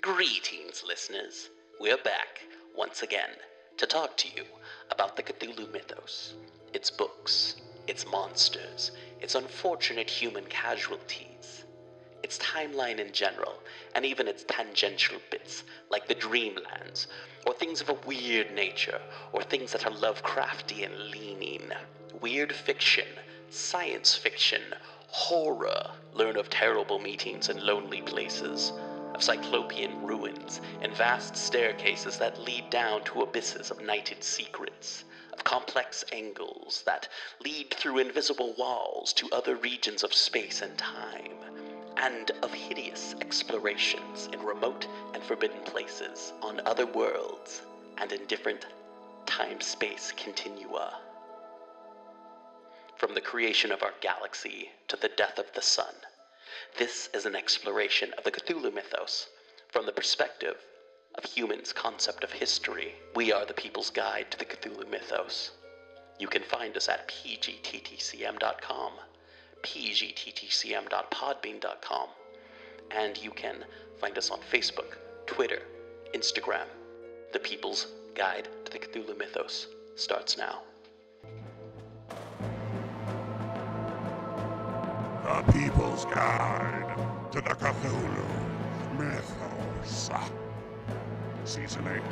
Greetings, listeners. We're back, once again, to talk to you about the Cthulhu mythos, its books, its monsters, its unfortunate human casualties, its timeline in general, and even its tangential bits, like the Dreamlands, or things of a weird nature, or things that are Lovecraftian leaning, weird fiction, science fiction, horror, learn of terrible meetings in lonely places, of cyclopean ruins and vast staircases that lead down to abysses of nighted secrets, of complex angles that lead through invisible walls to other regions of space and time, and of hideous explorations in remote and forbidden places, on other worlds, and in different time-space continua. From the creation of our galaxy to the death of the sun, this is an exploration of the Cthulhu mythos from the perspective of humans' concept of history. We are the People's Guide to the Cthulhu mythos. You can find us at pgttcm.com, pgttcm.podbean.com, and you can find us on Facebook, Twitter, Instagram. The People's Guide to the Cthulhu mythos starts now. The People's Guide to the Cthulhu Mythos. Season 8.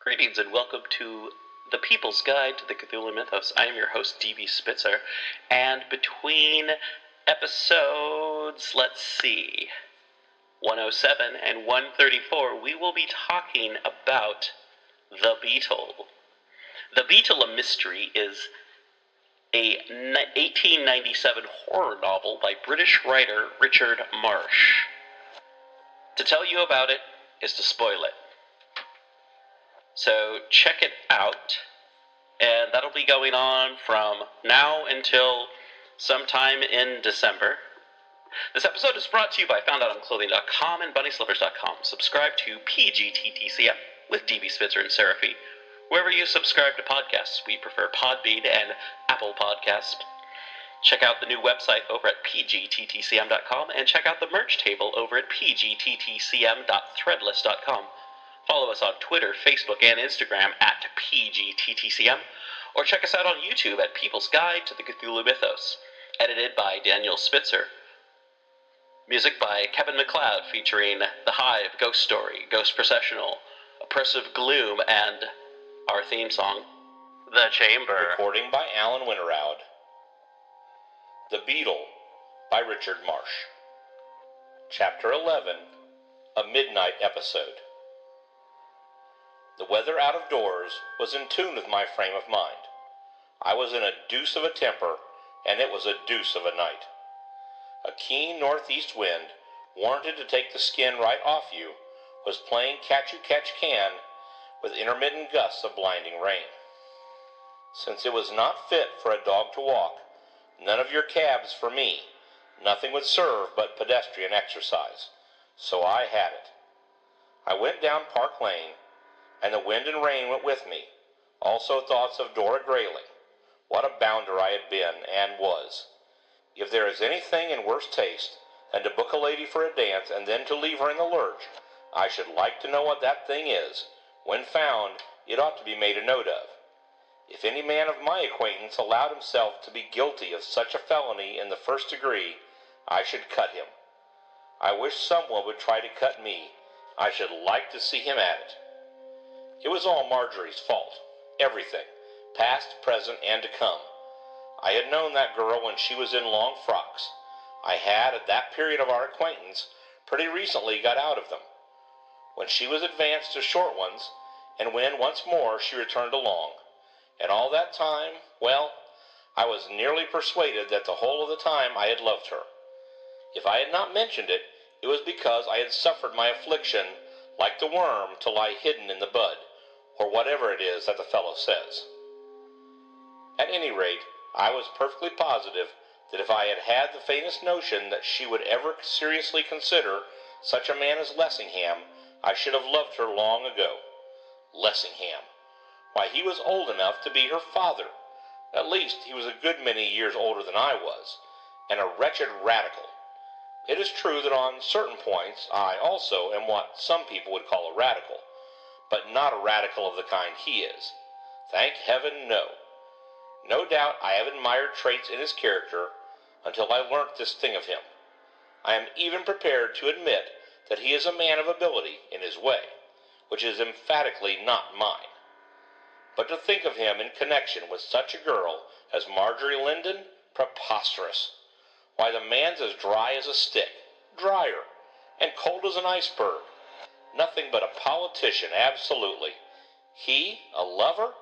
Greetings and welcome to The People's Guide to the Cthulhu Mythos. I am your host, D.B. Spitzer, and between episodes, 107 and 134, we will be talking about The Beetle. The Beetle, a Mystery, is a 1897 horror novel by British writer Richard Marsh. To tell you about it is to spoil it. So check it out, and that'll be going on from now until sometime in December. This episode is brought to you by FoundOutOnClothing.com and BunnySlippers.com. Subscribe to PGTTCM with DB Spitzer and Seraphy. Wherever you subscribe to podcasts, we prefer Podbean and Apple Podcasts. Check out the new website over at pgttcm.com and check out the merch table over at pgttcm.threadless.com. Follow us on Twitter, Facebook, and Instagram at PGTTCM, or check us out on YouTube at People's Guide to the Cthulhu Mythos, edited by Daniel Spitzer. Music by Kevin MacLeod, featuring The Hive, Ghost Story, Ghost Processional, Oppressive Gloom, and our theme song, The Chamber. Recording by Alan Winterowd. The Beetle by Richard Marsh. Chapter 11, A Midnight Episode. The weather out of doors was in tune with my frame of mind. I was in a deuce of a temper, and it was a deuce of a night. A keen northeast wind, warranted to take the skin right off you, was playing catch-you-catch-can with intermittent gusts of blinding rain. Since it was not fit for a dog to walk, none of your cabs for me, nothing would serve but pedestrian exercise. So I had it. I went down Park Lane, and the wind and rain went with me, also thoughts of Dora Grayling. What a bounder I had been, and was. If there is anything in worse taste than to book a lady for a dance and then to leave her in the lurch, I should like to know what that thing is. When found, it ought to be made a note of. If any man of my acquaintance allowed himself to be guilty of such a felony in the first degree, I should cut him. I wish someone would try to cut me. I should like to see him at it. It was all Marjorie's fault. Everything, past, present, and to come. I had known that girl when she was in long frocks. I had, at that period of our acquaintance, pretty recently got out of them. When she was advanced to short ones, and when, once more, she returned to long. And all that time, well, I was nearly persuaded that the whole of the time I had loved her. If I had not mentioned it, it was because I had suffered my affliction, like the worm, to lie hidden in the bud, or whatever it is that the fellow says. At any rate, I was perfectly positive that if I had had the faintest notion that she would ever seriously consider such a man as Lessingham, I should have loved her long ago. Lessingham! Why, he was old enough to be her father. At least he was a good many years older than I was, and a wretched radical. It is true that on certain points I also am what some people would call a radical, but not a radical of the kind he is. Thank heaven, no. No doubt I have admired traits in his character until I learnt this thing of him. I am even prepared to admit that he is a man of ability in his way, which is emphatically not mine. But to think of him in connection with such a girl as Marjorie Linden, preposterous. Why, the man's as dry as a stick, drier, and cold as an iceberg. Nothing but a politician, absolutely. He, a lover?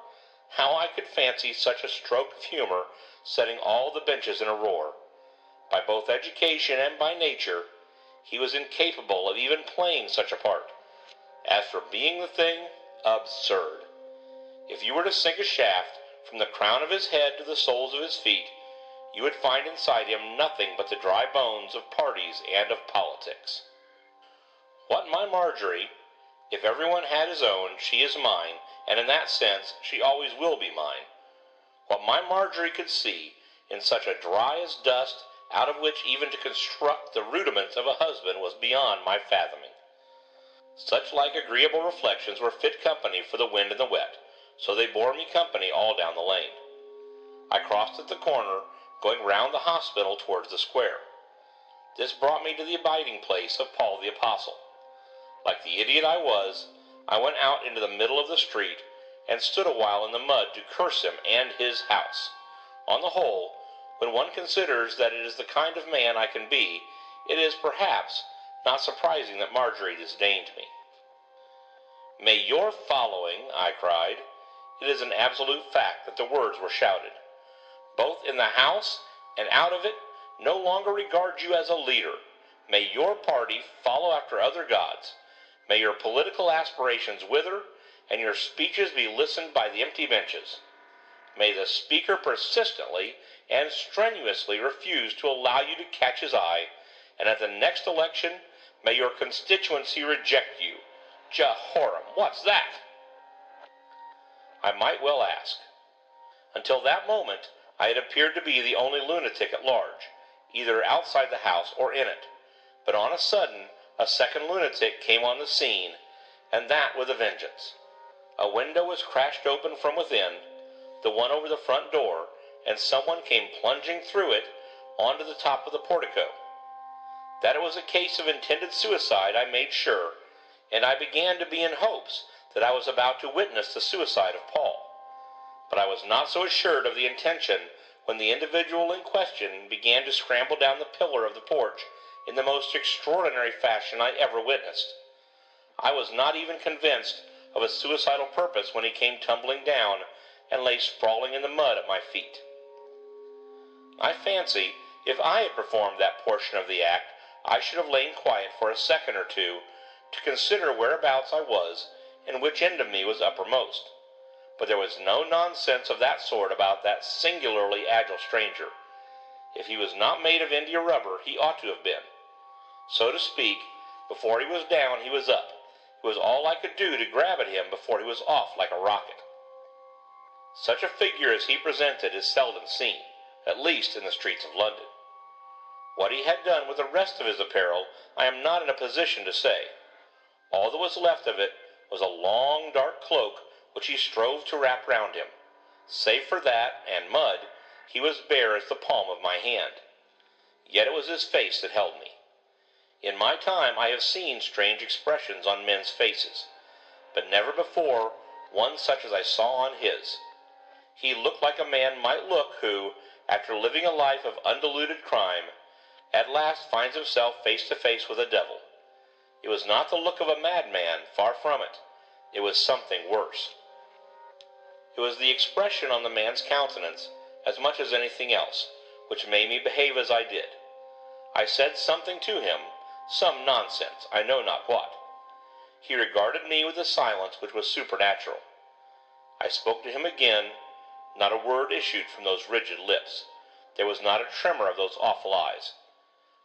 How I could fancy such a stroke of humor setting all the benches in a roar. By both education and by nature, he was incapable of even playing such a part. As for being the thing, absurd. If you were to sink a shaft from the crown of his head to the soles of his feet, you would find inside him nothing but the dry bones of parties and of politics. What my Marjorie, if everyone had his own, she is mine, and in that sense she always will be mine. What my Marjorie could see in such a dry as dust, out of which even to construct the rudiments of a husband was beyond my fathoming. Such like agreeable reflections were fit company for the wind and the wet, so they bore me company all down the lane. I crossed at the corner, going round the hospital towards the square. This brought me to the abiding place of Paul the Apostle. Like the idiot I was, I went out into the middle of the street, and stood a while in the mud to curse him and his house. On the whole, when one considers that it is the kind of man I can be, it is, perhaps, not surprising that Marjorie disdained me. "May your following," I cried, it is an absolute fact that the words were shouted, "both in the house and out of it, no longer regard you as a leader. May your party follow after other gods. May your political aspirations wither, and your speeches be listened by the empty benches. May the speaker persistently and strenuously refuse to allow you to catch his eye, and at the next election may your constituency reject you. Jehoram, what's that?" I might well ask. Until that moment I had appeared to be the only lunatic at large, either outside the house or in it, but on a sudden a second lunatic came on the scene, and that with a vengeance. A window was crashed open from within, the one over the front door, and someone came plunging through it onto the top of the portico. That it was a case of intended suicide I made sure, and I began to be in hopes that I was about to witness the suicide of Paul. But I was not so assured of the intention when the individual in question began to scramble down the pillar of the porch in the most extraordinary fashion I ever witnessed. I was not even convinced of a suicidal purpose when he came tumbling down and lay sprawling in the mud at my feet. I fancy if I had performed that portion of the act, I should have lain quiet for a second or two to consider whereabouts I was and which end of me was uppermost. But there was no nonsense of that sort about that singularly agile stranger. If he was not made of India rubber, he ought to have been. So to speak, before he was down, he was up. It was all I could do to grab at him before he was off like a rocket. Such a figure as he presented is seldom seen, at least in the streets of London. What he had done with the rest of his apparel I am not in a position to say. All that was left of it was a long dark cloak which he strove to wrap round him. Save for that and mud, he was bare as the palm of my hand. Yet it was his face that held me. In my time I have seen strange expressions on men's faces, but never before one such as I saw on his. He looked like a man might look who, after living a life of undiluted crime, at last finds himself face to face with a devil. It was not the look of a madman, far from it. It was something worse. It was the expression on the man's countenance, as much as anything else, which made me behave as I did. I said something to him, some nonsense, I know not what. He regarded me with a silence which was supernatural. I spoke to him again. Not a word issued from those rigid lips. There was not a tremor of those awful eyes.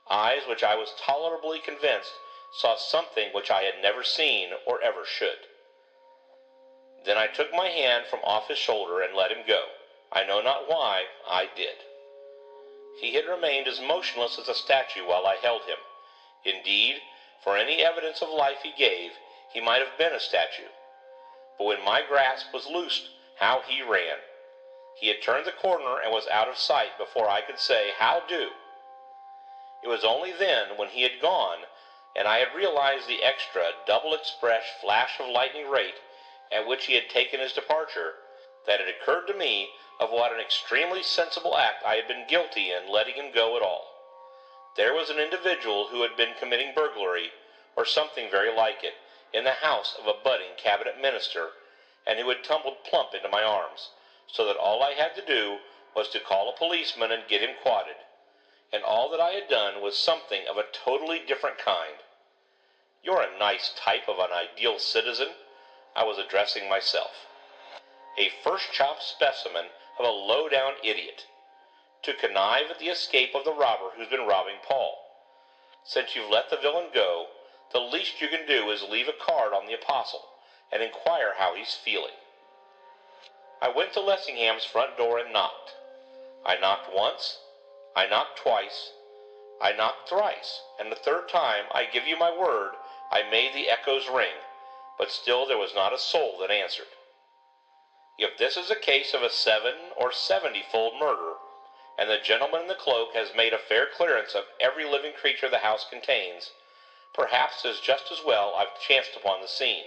Eyes which I was tolerably convinced saw something which I had never seen or ever should. Then I took my hand from off his shoulder and let him go. I know not why I did. He had remained as motionless as a statue while I held him. Indeed, for any evidence of life he gave, he might have been a statue. But when my grasp was loosed, how he ran! He had turned the corner and was out of sight before I could say, "How do?" It was only then, when he had gone, and I had realized the extra, double-express flash of lightning rate at which he had taken his departure, that it occurred to me of what an extremely sensible act I had been guilty in letting him go at all. There was an individual who had been committing burglary, or something very like it, in the house of a budding cabinet minister, and who had tumbled plump into my arms, so that all I had to do was to call a policeman and get him quodded, and all that I had done was something of a totally different kind. "You're a nice type of an ideal citizen," I was addressing myself. "A first-chop specimen of a low-down idiot. To connive at the escape of the robber who's been robbing Paul. Since you've let the villain go, the least you can do is leave a card on the apostle and inquire how he's feeling." I went to Lessingham's front door and knocked. I knocked once, I knocked twice, I knocked thrice, and the third time, I give you my word, I made the echoes ring, but still there was not a soul that answered. If this is a case of a 7 or 70-fold murder, and the gentleman in the cloak has made a fair clearance of every living creature the house contains, perhaps it is just as well I've chanced upon the scene.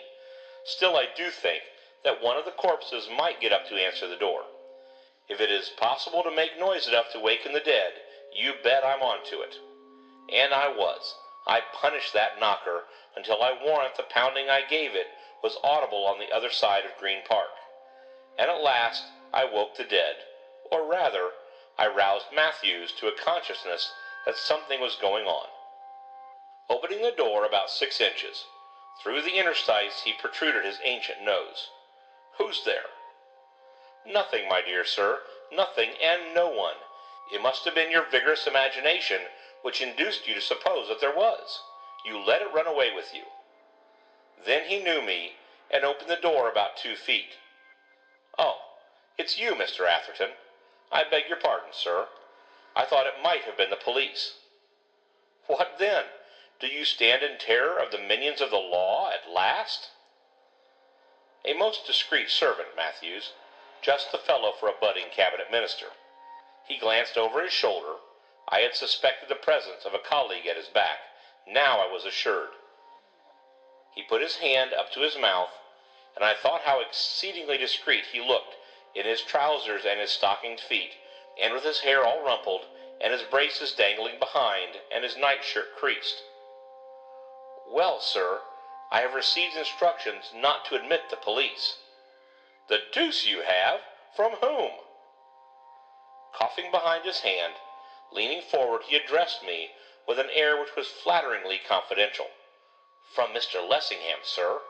Still, I do think that one of the corpses might get up to answer the door. If it is possible to make noise enough to waken the dead, you bet I'm on to it. And I was. I punished that knocker until I warrant the pounding I gave it was audible on the other side of Green Park. And at last I woke the dead, or rather, I roused Matthews to a consciousness that something was going on. Opening the door about 6 inches, through the interstice he protruded his ancient nose. "Who's there?" "Nothing, my dear sir, nothing and no one. It must have been your vigorous imagination which induced you to suppose that there was. You let it run away with you." Then he knew me, and opened the door about 2 feet. "Oh, it's you, Mr. Atherton. I beg your pardon, sir. I thought it might have been the police." "What then? Do you stand in terror of the minions of the law at last?" "A most discreet servant, Matthews. Just the fellow for a budding cabinet minister." He glanced over his shoulder. I had suspected the presence of a colleague at his back. Now I was assured. He put his hand up to his mouth, and I thought how exceedingly discreet he looked in his trousers and his stockinged feet, and with his hair all rumpled, and his braces dangling behind, and his nightshirt creased. "Well, sir, I have received instructions not to admit the police." "The deuce you have! From whom?" Coughing behind his hand, leaning forward, he addressed me with an air which was flatteringly confidential. "From Mr. Lessingham, sir."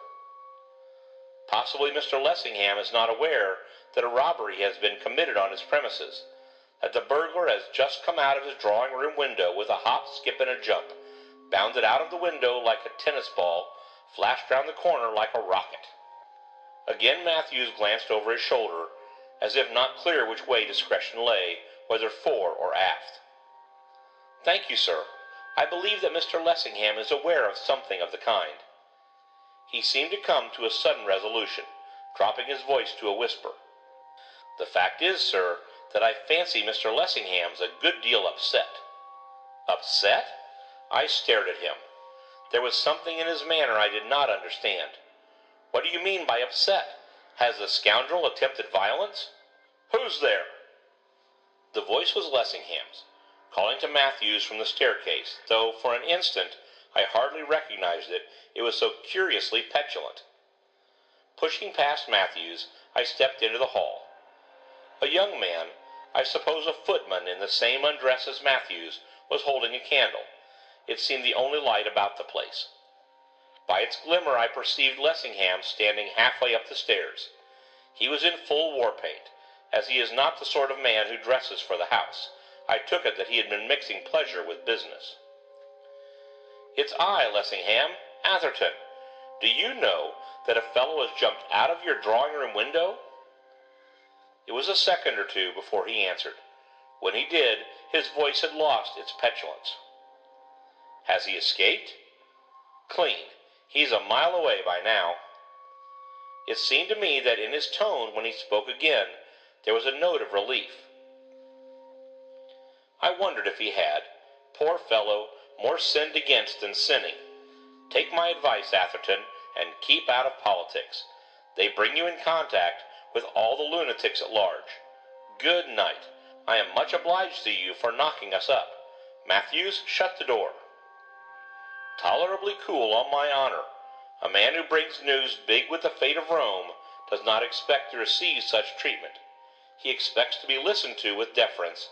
Possibly Mr. Lessingham is not aware that a robbery has been committed on his premises, that the burglar has just come out of his drawing-room window with a hop, skip, and a jump, bounded out of the window like a tennis ball, flashed round the corner like a rocket. Again Matthews glanced over his shoulder, as if not clear which way discretion lay, whether fore or aft. "Thank you, sir. I believe that Mr. Lessingham is aware of something of the kind." He seemed to come to a sudden resolution, dropping his voice to a whisper. "The fact is, sir, that I fancy Mr. Lessingham's a good deal upset." "Upset?" I stared at him. There was something in his manner I did not understand. "What do you mean by upset? Has the scoundrel attempted violence?" "Who's there?" The voice was Lessingham's, calling to Matthews from the staircase, though for an instant I hardly recognized it, it was so curiously petulant. Pushing past Matthews, I stepped into the hall. A young man, I suppose a footman in the same undress as Matthews, was holding a candle. It seemed the only light about the place. By its glimmer I perceived Lessingham standing halfway up the stairs. He was in full war paint. As he is not the sort of man who dresses for the house, I took it that he had been mixing pleasure with business. "It's I, Lessingham, Atherton. Do you know that a fellow has jumped out of your drawing-room window?" It was a second or two before he answered. When he did, his voice had lost its petulance. Has he escaped? Clean. He's a mile away by now. It seemed to me that in his tone when he spoke again there was a note of relief. I wondered if he had. Poor fellow, more sinned against than sinning. Take my advice, Atherton, and keep out of politics. They bring you in contact with all the lunatics at large. Good night. I am much obliged to you for knocking us up. Matthews, shut the door. Tolerably cool, on my honor. A man who brings news big with the fate of Rome does not expect to receive such treatment. He expects to be listened to with deference,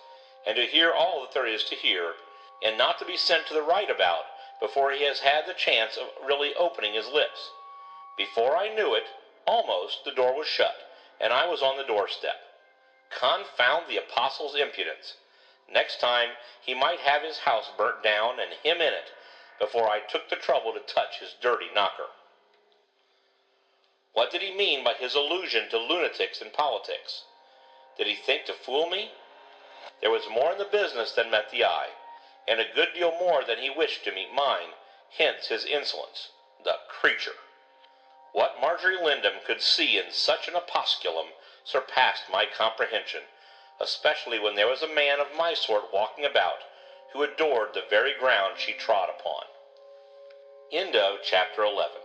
and to hear all that there is to hear, and not to be sent to the right about before he has had the chance of really opening his lips. Before I knew it, almost, the door was shut, and I was on the doorstep. Confound the apostle's impudence. Next time he might have his house burnt down and him in it, before I took the trouble to touch his dirty knocker. What did he mean by his allusion to lunatics in politics? Did he think to fool me? There was more in the business than met the eye, and a good deal more than he wished to meet mine, hence his insolence. The creature! What Marjorie Lindham could see in such an opusculum surpassed my comprehension, especially when there was a man of my sort walking about, who adored the very ground she trod upon. End of Chapter 11.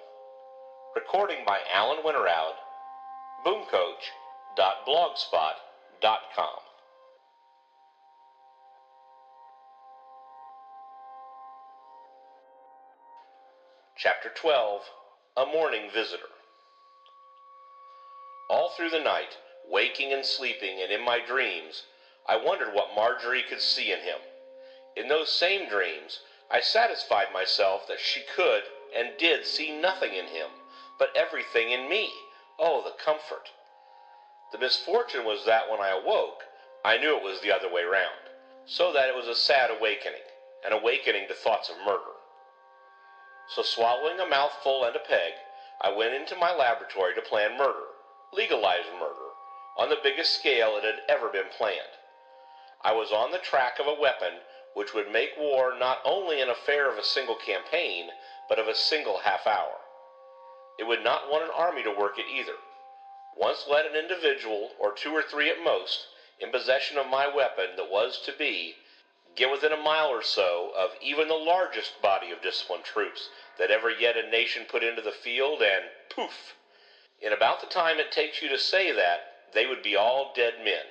Recording by Alan Winterowd, boomcoach.blogspot.com. Chapter 12. A Morning Visitor. All through the night, waking and sleeping and in my dreams, I wondered what Marjorie could see in him. In those same dreams, I satisfied myself that she could and did see nothing in him, but everything in me. Oh, the comfort! The misfortune was that when I awoke, I knew it was the other way round, so that it was a sad awakening, an awakening to thoughts of murder. So swallowing a mouthful and a peg, I went into my laboratory to plan murder, legalized murder, on the biggest scale it had ever been planned. I was on the track of a weapon which would make war not only an affair of a single campaign, but of a single half hour. It would not want an army to work it either. Once let an individual, or 2 or 3 at most, in possession of my weapon that was to be, get within a mile or so of even the largest body of disciplined troops that ever yet a nation put into the field, and poof! In about the time it takes you to say that, they would be all dead men.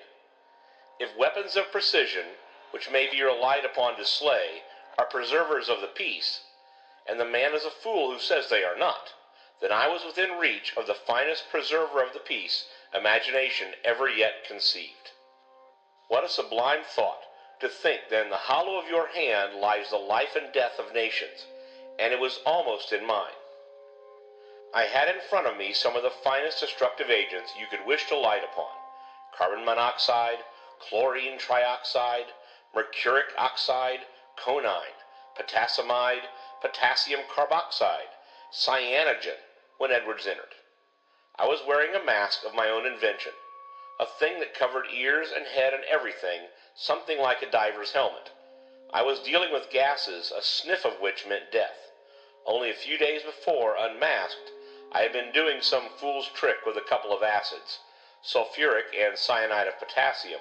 If weapons of precision, which may be relied upon to slay, are preservers of the peace, and the man is a fool who says they are not, then I was within reach of the finest preserver of the peace imagination ever yet conceived. What a sublime thought, to think that in the hollow of your hand lies the life and death of nations, and it was almost in mine. I had in front of me some of the finest destructive agents you could wish to light upon: carbon monoxide, chlorine trioxide, mercuric oxide, conine, potassamide, potassium carboxide, cyanogen, when Edwards entered. I was wearing a mask of my own invention, a thing that covered ears and head and everything, something like a diver's helmet. I was dealing with gases, a sniff of which meant death. Only a few days before, unmasked, I had been doing some fool's trick with a couple of acids, sulfuric and cyanide of potassium,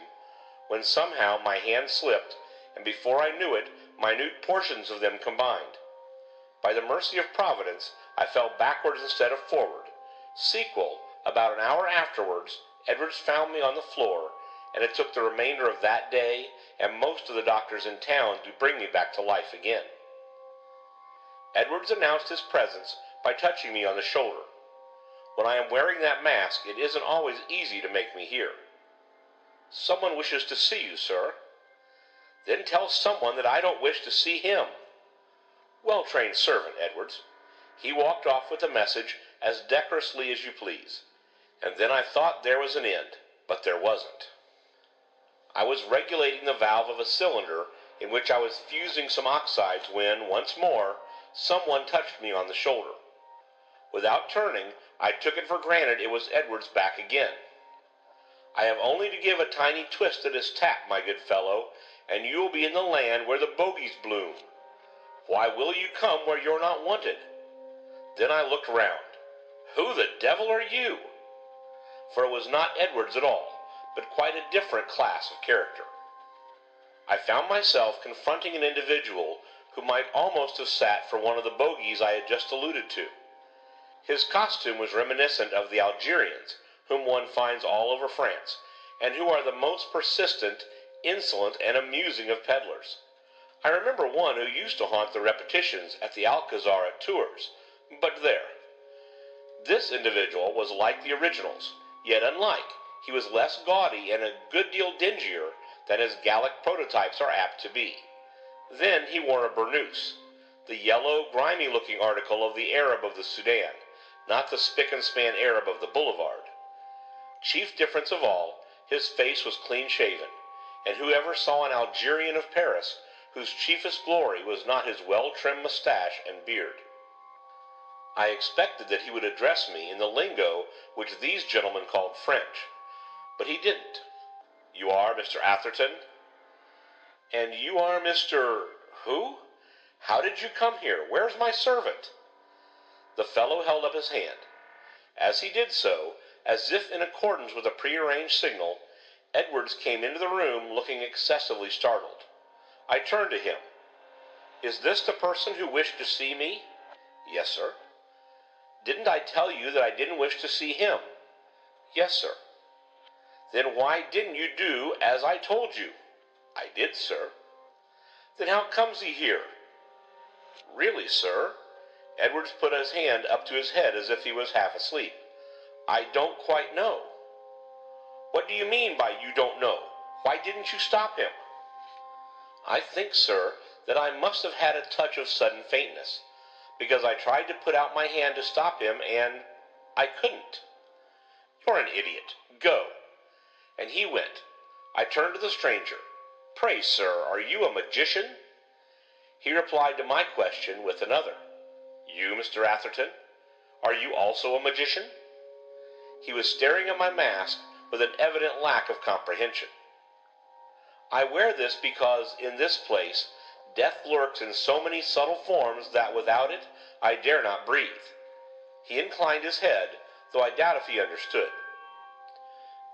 when somehow my hand slipped, and before I knew it, minute portions of them combined. By the mercy of Providence, I fell backwards instead of forward. Sequel, about an hour afterwards, Edwards found me on the floor, and it took the remainder of that day and most of the doctors in town to bring me back to life again. Edwards announced his presence by touching me on the shoulder. When I am wearing that mask, it isn't always easy to make me hear. "Someone wishes to see you, sir." "Then tell someone that I don't wish to see him." Well-trained servant, Edwards. He walked off with the message as decorously as you please, and then I thought there was an end, but there wasn't. I was regulating the valve of a cylinder in which I was fusing some oxides when, once more, someone touched me on the shoulder. Without turning, I took it for granted it was Edwards back again. I have only to give a tiny twist to this tap, my good fellow, and you will be in the land where the bogies bloom. Why will you come where you're not wanted? Then I looked round. Who the devil are you? For it was not Edwards at all, but quite a different class of character. I found myself confronting an individual who might almost have sat for one of the bogies I had just alluded to. His costume was reminiscent of the Algerians, whom one finds all over France, and who are the most persistent, insolent, and amusing of peddlers. I remember one who used to haunt the repetitions at the Alcazar at Tours, but there. This individual was like the originals, yet unlike. He was less gaudy and a good deal dingier than his Gallic prototypes are apt to be. Then he wore a burnous, the yellow, grimy-looking article of the Arab of the Sudan, not the spick-and-span Arab of the boulevard. Chief difference of all, his face was clean-shaven, and whoever saw an Algerian of Paris whose chiefest glory was not his well-trimmed mustache and beard? I expected that he would address me in the lingo which these gentlemen called French, but he didn't. You are Mr. Atherton? And you are Mr. who? How did you come here? Where's my servant? The fellow held up his hand. As he did so, as if in accordance with a prearranged signal, Edwards came into the room looking excessively startled. I turned to him. Is this the person who wished to see me? Yes, sir. Didn't I tell you that I didn't wish to see him? Yes, sir. Then why didn't you do as I told you? I did, sir. Then how comes he here? Really, sir? Edwards put his hand up to his head as if he was half asleep. I don't quite know. What do you mean by you don't know? Why didn't you stop him? I think, sir, that I must have had a touch of sudden faintness, because I tried to put out my hand to stop him, and I couldn't. You're an idiot. Go. And he went. I turned to the stranger. Pray, sir, are you a magician? He replied to my question with another. You, Mr. Atherton? Are you also a magician? He was staring at my mask with an evident lack of comprehension. I wear this because in this place death lurks in so many subtle forms that without it I dare not breathe. He inclined his head, though I doubt if he understood.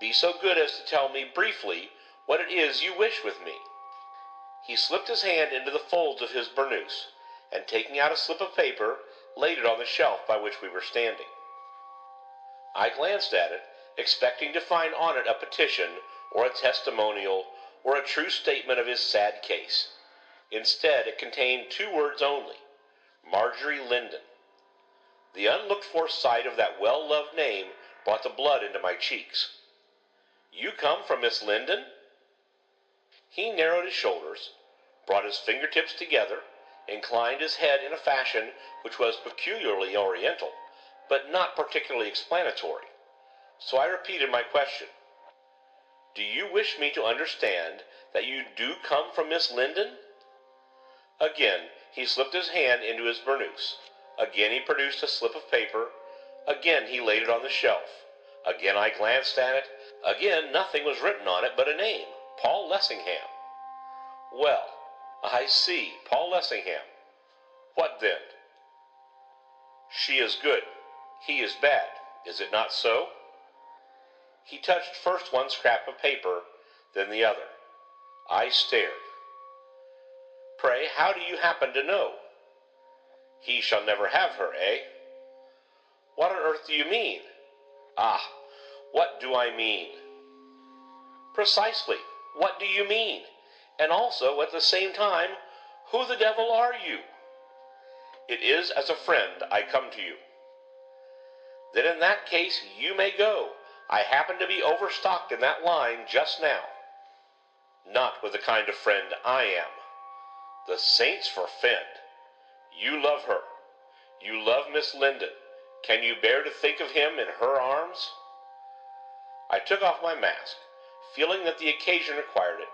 Be so good as to tell me briefly what it is you wish with me. He slipped his hand into the folds of his burnous, and taking out a slip of paper, laid it on the shelf by which we were standing. I glanced at it, expecting to find on it a petition, or a testimonial, or a true statement of his sad case. Instead, it contained 2 words only, Marjorie Linden. The unlooked-for sight of that well-loved name brought the blood into my cheeks. You come from Miss Linden? He narrowed his shoulders, brought his fingertips together, inclined his head in a fashion which was peculiarly oriental, but not particularly explanatory. So I repeated my question. Do you wish me to understand that you do come from Miss Linden? Again he slipped his hand into his burnous. Again he produced a slip of paper. Again he laid it on the shelf. Again I glanced at it. Again nothing was written on it but a name, Paul Lessingham. Well, I see, Paul Lessingham. What then? She is good. He is bad. Is it not so? He touched first one scrap of paper, then the other. I stared. Pray, how do you happen to know? He shall never have her, eh? What on earth do you mean? Ah, what do I mean? Precisely, what do you mean? And also, at the same time, who the devil are you? It is as a friend I come to you. Then in that case you may go. I happen to be overstocked in that line just now. Not with the kind of friend I am. The saints forfend. You love her. You love Miss Linden. Can you bear to think of him in her arms? I took off my mask, feeling that the occasion required it.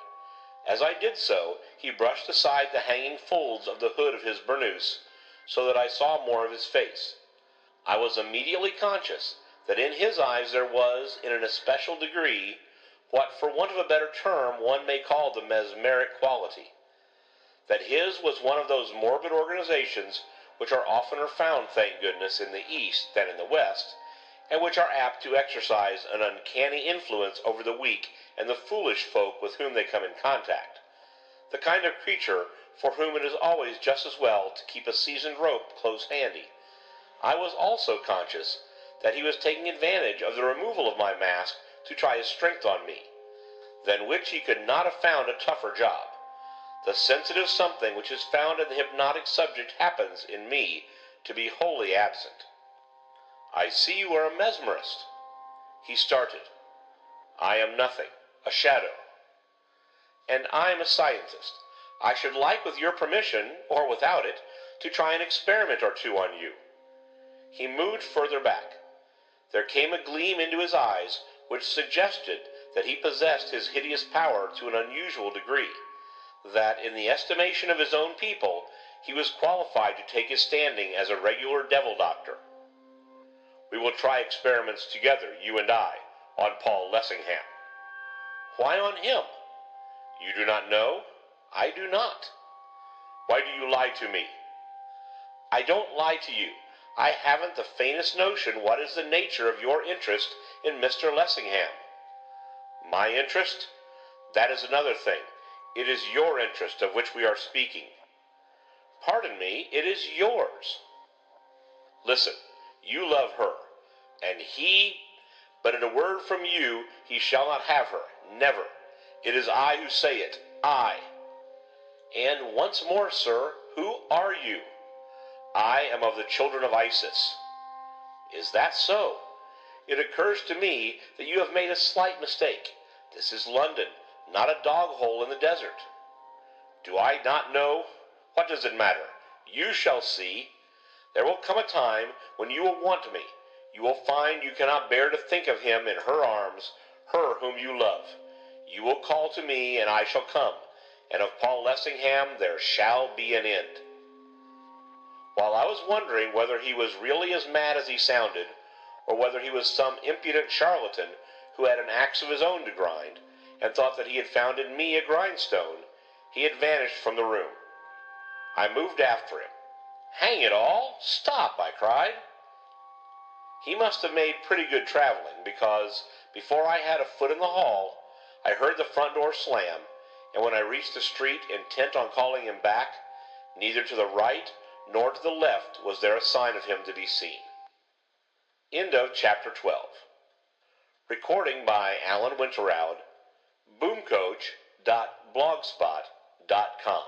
As I did so, he brushed aside the hanging folds of the hood of his burnous, so that I saw more of his face. I was immediately conscious that in his eyes there was, in an especial degree, what, for want of a better term, one may call the mesmeric quality. That his was one of those morbid organizations which are oftener found, thank goodness, in the East than in the West, and which are apt to exercise an uncanny influence over the weak and the foolish folk with whom they come in contact, the kind of creature for whom it is always just as well to keep a seasoned rope close handy. I was also conscious that he was taking advantage of the removal of my mask to try his strength on me, than which he could not have found a tougher job. The sensitive something which is found in the hypnotic subject happens, in me, to be wholly absent. I see you are a mesmerist. He started. I am nothing, a shadow. And I am a scientist. I should like, with your permission, or without it, to try an experiment or two on you. He moved further back. There came a gleam into his eyes which suggested that he possessed his hideous power to an unusual degree, that in the estimation of his own people he was qualified to take his standing as a regular devil doctor. We will try experiments together, you and I, on Paul Lessingham. Why on him? You do not know? I do not. Why do you lie to me? I don't lie to you. I haven't the faintest notion what is the nature of your interest in Mr. Lessingham. My interest? That is another thing. It is your interest of which we are speaking. Pardon me, it is yours. Listen, you love her, and he, but at a word from you, he shall not have her, never. It is I who say it, I. And once more, sir, who are you? I am of the children of Isis. Is that so? It occurs to me that you have made a slight mistake. This is London, not a dog hole in the desert. Do I not know? What does it matter? You shall see. There will come a time when you will want me. You will find you cannot bear to think of him in her arms, her whom you love. You will call to me, and I shall come, and of Paul Lessingham there shall be an end. While I was wondering whether he was really as mad as he sounded, or whether he was some impudent charlatan who had an axe of his own to grind, and thought that he had found in me a grindstone, he had vanished from the room. I moved after him. Hang it all! Stop! I cried. He must have made pretty good traveling, because before I had a foot in the hall, I heard the front door slam, and when I reached the street intent on calling him back, neither to the right nor to the left was there a sign of him to be seen. End of chapter 12. Recording by Alan Winterowd, boomcoach.blogspot.com.